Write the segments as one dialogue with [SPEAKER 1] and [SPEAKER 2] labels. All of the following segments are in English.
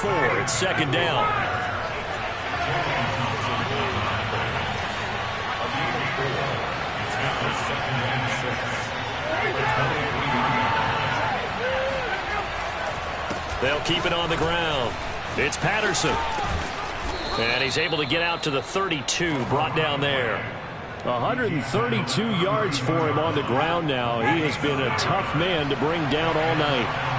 [SPEAKER 1] 4. It's second down. They'll keep it on the ground. It's Patterson. And he's able to get out to the 32, brought down there. 132 yards for him on the ground now. He has been a tough man to bring down all night.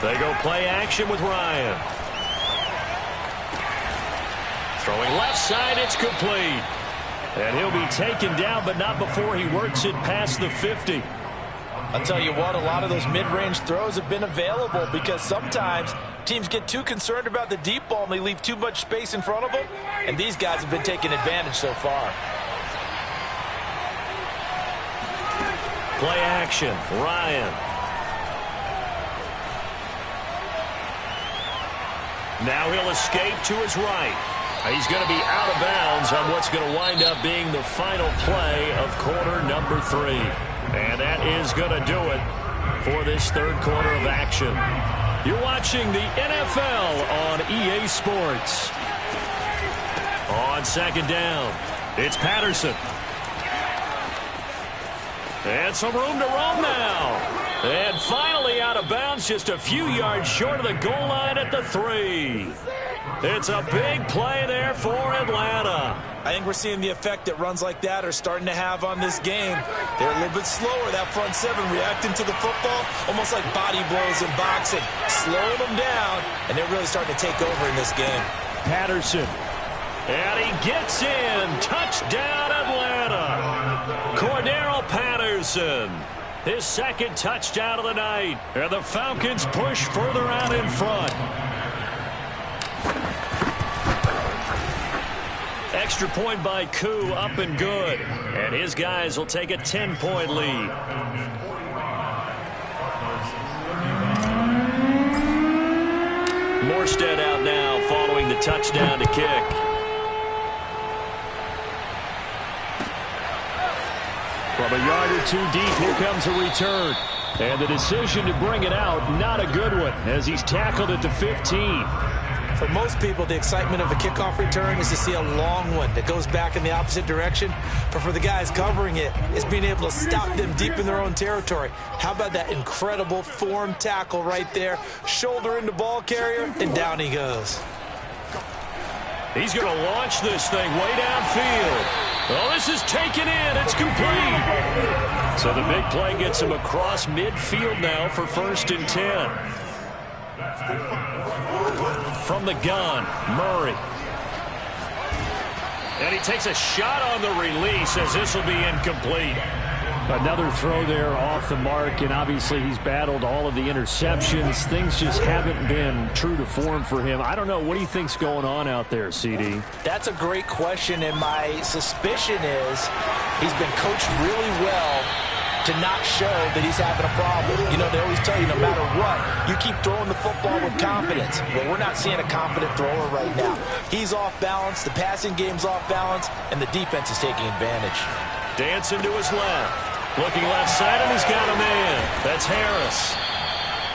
[SPEAKER 1] They go play action with Ryan. Throwing left side, it's complete. And he'll be taken down, but not before he works it past the 50.
[SPEAKER 2] I'll tell you what, a lot of those mid-range throws have been available because sometimes teams get too concerned about the deep ball and they leave too much space in front of them. And these guys have been taking advantage so far.
[SPEAKER 1] Play action, Ryan. Now he'll escape to his right. He's going to be out of bounds on what's going to wind up being the final play of quarter number 3. And that is going to do it for this third quarter of action. You're watching the NFL on EA Sports. On second down, it's Patterson. And some room to roam now. And finally out of bounds, just a few yards short of the goal line at the 3. It's a big play there for Atlanta.
[SPEAKER 2] I think we're seeing the effect that runs like that are starting to have on this game. They're a little bit slower, that front 7, reacting to the football, almost like body blows in boxing. Slowing them down, and they're really starting to take over in this game.
[SPEAKER 1] Patterson. And he gets in. Touchdown, Atlanta. Cordero Patterson. His second touchdown of the night. And the Falcons push further out in front. Extra point by Koo, up and good. And his guys will take a 10-point lead. Morstead out now following the touchdown to kick. From a yard or 2 deep, here comes a return. And the decision to bring it out, not a good one, as he's tackled at the 15.
[SPEAKER 2] For most people, the excitement of a kickoff return is to see a long one that goes back in the opposite direction. But for the guys covering it, it's being able to stop them deep in their own territory. How about that incredible form tackle right there? Shoulder into ball carrier, and down he goes.
[SPEAKER 1] He's going to launch this thing way downfield. Oh, this is taken in. It's complete. So the big play gets him across midfield now for 1st and 10. From the gun, Murray. And he takes a shot on the release as this will be incomplete. Another throw there off the mark, and obviously he's battled all of the interceptions. Things just haven't been true to form for him. I don't know. What do you think's going on out there, CD?
[SPEAKER 2] That's a great question, and my suspicion is he's been coached really well to not show that he's having a problem. You know, they always tell you no matter what, you keep throwing the football with confidence. Well, we're not seeing a confident thrower right now. He's off balance, the passing game's off balance, and the defense is taking advantage.
[SPEAKER 1] Dancing to his left. Looking left side, and he's got a man. That's Harris.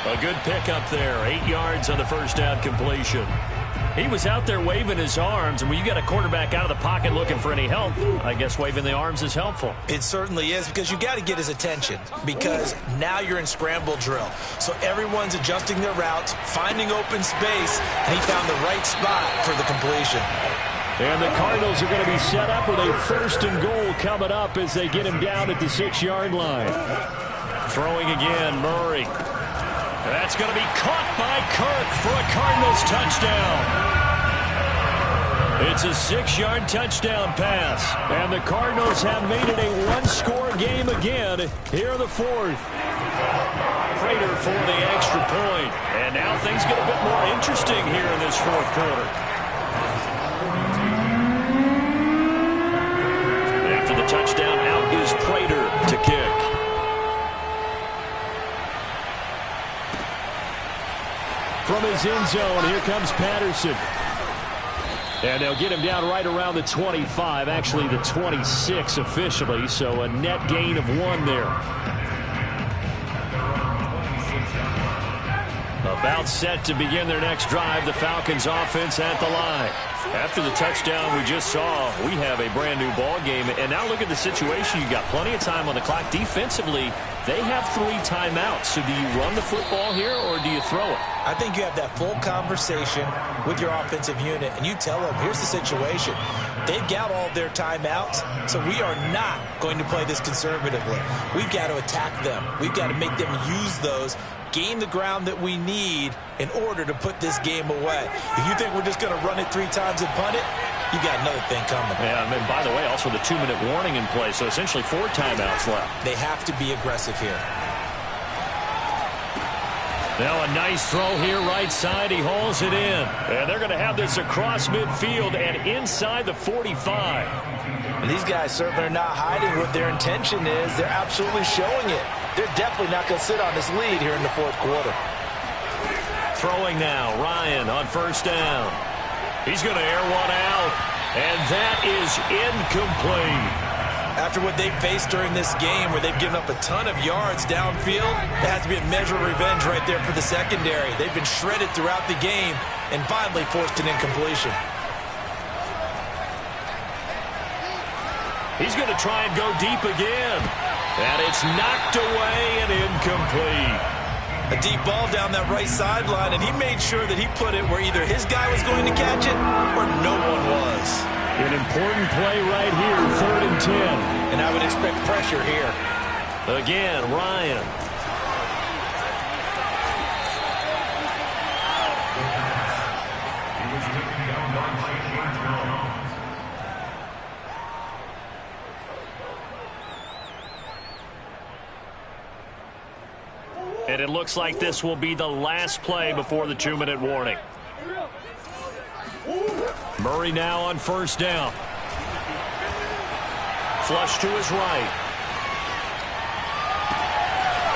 [SPEAKER 1] A good pickup there. 8 yards on the first down completion. He was out there waving his arms, and when you got a quarterback out of the pocket looking for any help, I guess waving the arms is helpful.
[SPEAKER 2] It certainly is, because you got to get his attention, because now you're in scramble drill. So everyone's adjusting their routes, finding open space, and he found the right spot for the completion.
[SPEAKER 1] And the Cardinals are going to be set up with a 1st and goal coming up as they get him down at the 6-yard line. Throwing again, Murray. That's going to be caught by Kirk for a Cardinals touchdown. It's a 6-yard touchdown pass. And the Cardinals have made it a 1-score game again here in the 4th. Prater for the extra point. And now things get a bit more interesting here in this 4th quarter. After the touchdown, out is Prater to kick. From his end zone, here comes Patterson. And they'll get him down right around the 25, actually the 26 officially, so a net gain of 1 there. About set to begin their next drive, the Falcons offense at the line. After the touchdown we just saw, we have a brand new ball game. And now look at the situation. You've got plenty of time on the clock. Defensively, they have 3 timeouts. So do you run the football here or do you throw it?
[SPEAKER 2] I think you have that full conversation with your offensive unit, and you tell them, here's the situation. They've got all their timeouts, so we are not going to play this conservatively. We've got to attack them. We've got to make them use those, gain the ground that we need in order to put this game away. If you think we're just going to run it 3 times and punt it, you got another thing coming.
[SPEAKER 1] Yeah, and by the way, also the 2-minute warning in play, so essentially 4 timeouts left.
[SPEAKER 2] They have to be aggressive here.
[SPEAKER 1] Now a nice throw here right side. He hauls it in. And they're going to have this across midfield and inside the 45.
[SPEAKER 2] And these guys certainly are not hiding what their intention is. They're absolutely showing it. They're definitely not going to sit on this lead here in the 4th quarter.
[SPEAKER 1] Throwing now, Ryan on 1st down. He's going to air one out, and that is incomplete.
[SPEAKER 2] After what they've faced during this game where they've given up a ton of yards downfield, there has to be a measure of revenge right there for the secondary. They've been shredded throughout the game and finally forced an incompletion.
[SPEAKER 1] He's going to try and go deep again. And it's knocked away and incomplete.
[SPEAKER 2] A deep ball down that right sideline, and he made sure that he put it where either his guy was going to catch it or no one was.
[SPEAKER 1] An important play right here, 3rd and 10.
[SPEAKER 2] And I would expect pressure here.
[SPEAKER 1] Again, Ryan. And it looks like this will be the last play before the 2-minute warning. Murray now on 1st down. Flush to his right.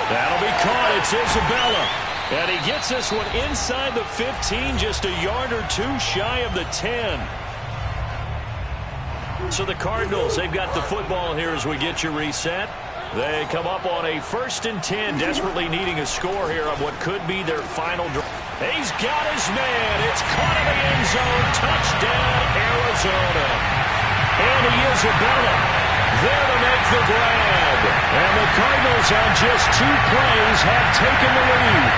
[SPEAKER 1] That'll be caught. It's Isabella. And he gets this one inside the 15, just a yard or 2 shy of the 10. So the Cardinals, they've got the football here as we get you reset. They come up on a 1st and 10, desperately needing a score here on what could be their final drive. He's got his man. It's caught in the end zone. Touchdown, Arizona. Andy Isabella there to make the grab. And the Cardinals on just 2 plays have taken the lead.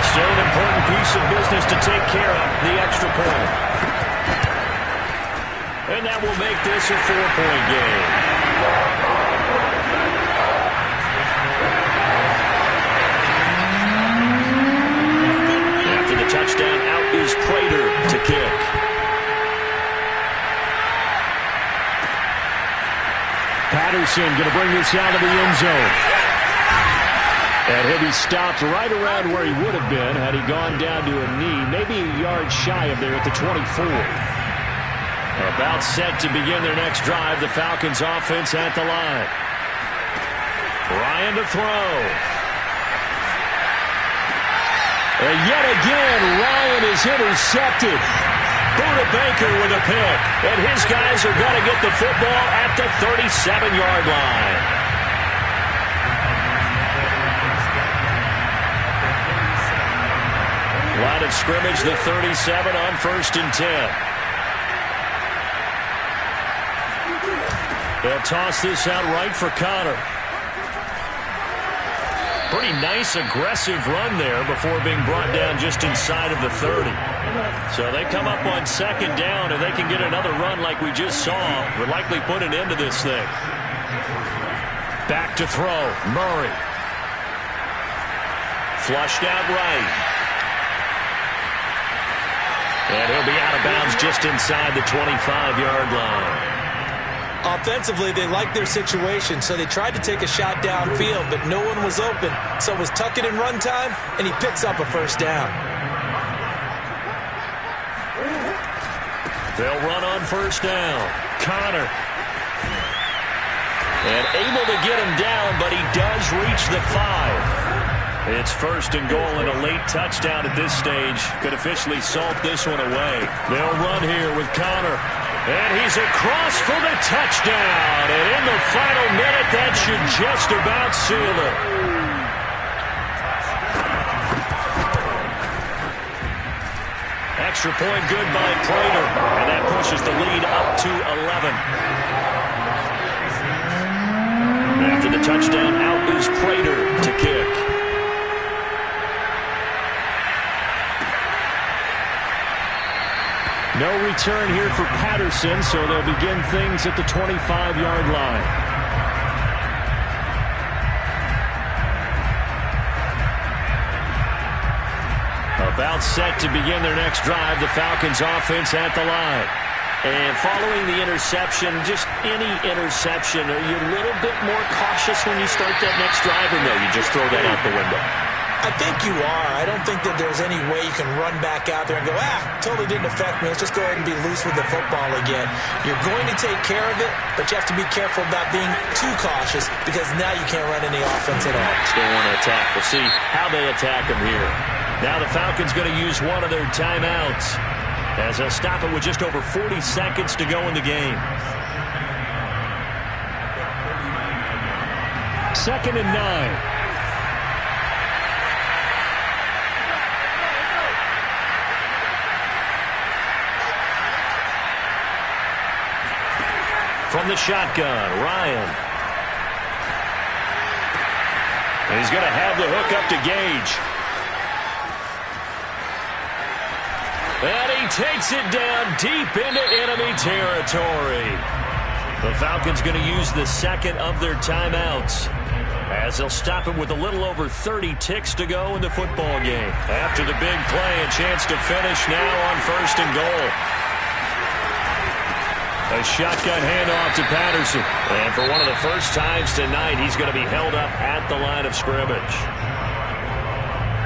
[SPEAKER 1] Still an important piece of business to take care of, the extra point. And that will make this a 4-point game. Touchdown, out is Prater to kick. Patterson going to bring this out of the end zone. And he'll be stopped right around where he would have been had he gone down to a knee, maybe a yard shy of there at the 24. About set to begin their next drive, the Falcons offense at the line. Ryan to throw. And yet again, Ryan is intercepted. Buda Baker with a pick. And his guys are going to get the football at the 37-yard line. Line of scrimmage, the 37 on 1st and 10. They'll toss this out right for Connor. Pretty nice, aggressive run there before being brought down just inside of the 30. So they come up on 2nd down, and they can get another run like we just saw. Would likely put an end to this thing. Back to throw. Murray. Flushed out right. And he'll be out of bounds just inside the 25-yard line.
[SPEAKER 2] Offensively, they like their situation, so they tried to take a shot downfield, but no one was open. So it was tuck it in run time, and he picks up a 1st down.
[SPEAKER 1] They'll run on 1st down. Connor. And able to get him down, but he does reach the 5. It's 1st and goal, and a late touchdown at this stage could officially salt this one away. They'll run here with Connor. And he's across for the touchdown. And in the final minute, that should just about seal it. Extra point good by Prater. And that pushes the lead up to 11. After the touchdown, out is Prater to kick. No return here for Patterson, so they'll begin things at the 25-yard line. About set to begin their next drive, the Falcons offense at the line. And following the interception, just any interception, are you a little bit more cautious when you start that next drive, or no, you just throw that out the window?
[SPEAKER 2] I think you are. I don't think that there's any way you can run back out there and go, totally didn't affect me. Let's just go ahead and be loose with the football again. You're going to take care of it, but you have to be careful about being too cautious because now you can't run any offense at all.
[SPEAKER 1] Still want to attack. We'll see how they attack them here. Now the Falcons going to use one of their timeouts as they'll stop it with just over 40 seconds to go in the game. 2nd and 9. From the shotgun, Ryan. And he's going to have the hook up to Gage. And he takes it down deep into enemy territory. The Falcons going to use the second of their timeouts as they'll stop it with a little over 30 ticks to go in the football game. After the big play, a chance to finish now on 1st and goal. A shotgun handoff to Patterson. And for one of the first times tonight, he's going to be held up at the line of scrimmage.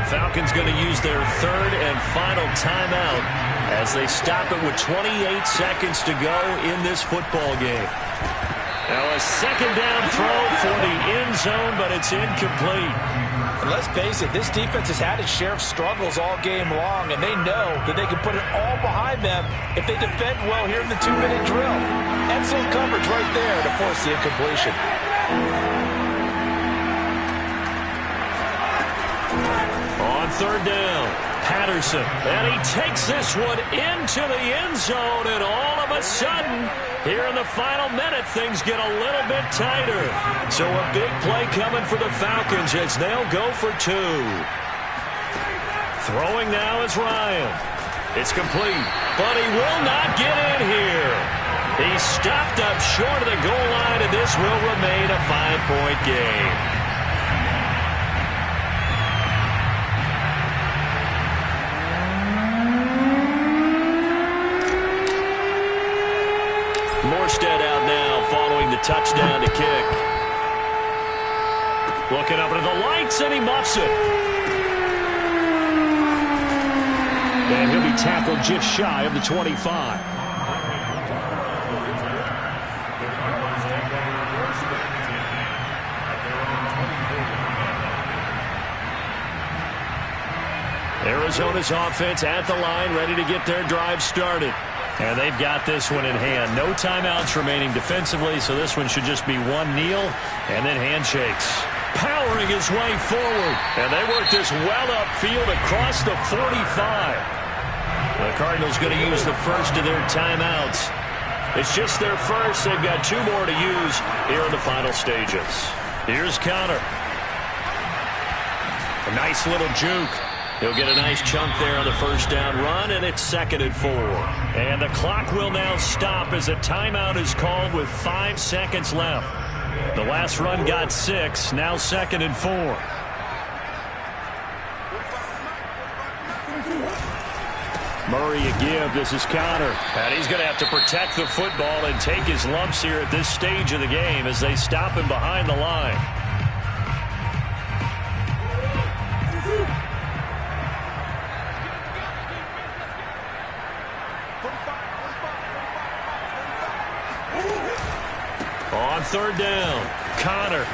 [SPEAKER 1] Falcons going to use their 3rd and final timeout as they stop it with 28 seconds to go in this football game. Now a 2nd down throw for the end zone, but it's incomplete.
[SPEAKER 2] And let's face it, this defense has had its share of struggles all game long, and they know that they can put it all behind them if they defend well here in the 2-minute drill. Excellent coverage right there to force the incompletion.
[SPEAKER 1] On 3rd down, Patterson, and he takes this one into the end zone, and all of a sudden, here in the final minute, things get a little bit tighter. So a big play coming for the Falcons as they'll go for 2. Throwing now is Ryan. It's complete, but he will not get in here. He's stopped up short of the goal line, and this will remain a 5-point game. Morstead out now following the touchdown to kick. Looking up into the lights, and he muffs it. And he'll be tackled just shy of the 25. Arizona's offense at the line, ready to get their drive started. And they've got this one in hand. No timeouts remaining defensively, so this one should just be one kneel and then handshakes. Powering his way forward. And they work this well upfield across the 45. The Cardinals going to use the first of their timeouts. It's just their first. They've got 2 more to use here in the final stages. Here's Connor. A nice little juke. He'll get a nice chunk there on the 1st down run, and it's 2nd and 4. And the clock will now stop as a timeout is called with 5 seconds left. The last run got 6, now 2nd and 4. Murray a give. This is Connor. And he's going to have to protect the football and take his lumps here at this stage of the game as they stop him behind the line. On 3rd down, Connor.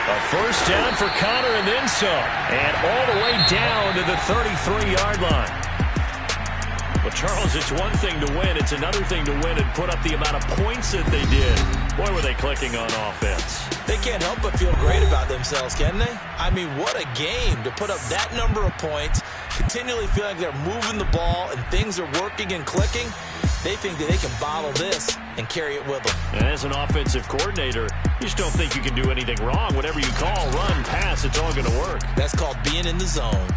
[SPEAKER 1] A first down for Connor and then some. And all the way down to the 33-yard line. Well, Charles, it's one thing to win. It's another thing to win and put up the amount of points that they did. Boy, were they clicking on offense.
[SPEAKER 2] They can't help but feel great about themselves, can they? I mean, what a game to put up that number of points, continually feeling like they're moving the ball and things are working and clicking. They think that they can bottle this and carry it with them.
[SPEAKER 1] And as an offensive coordinator, you just don't think you can do anything wrong. Whatever you call, run, pass, it's all going to work.
[SPEAKER 2] That's called being in the zone.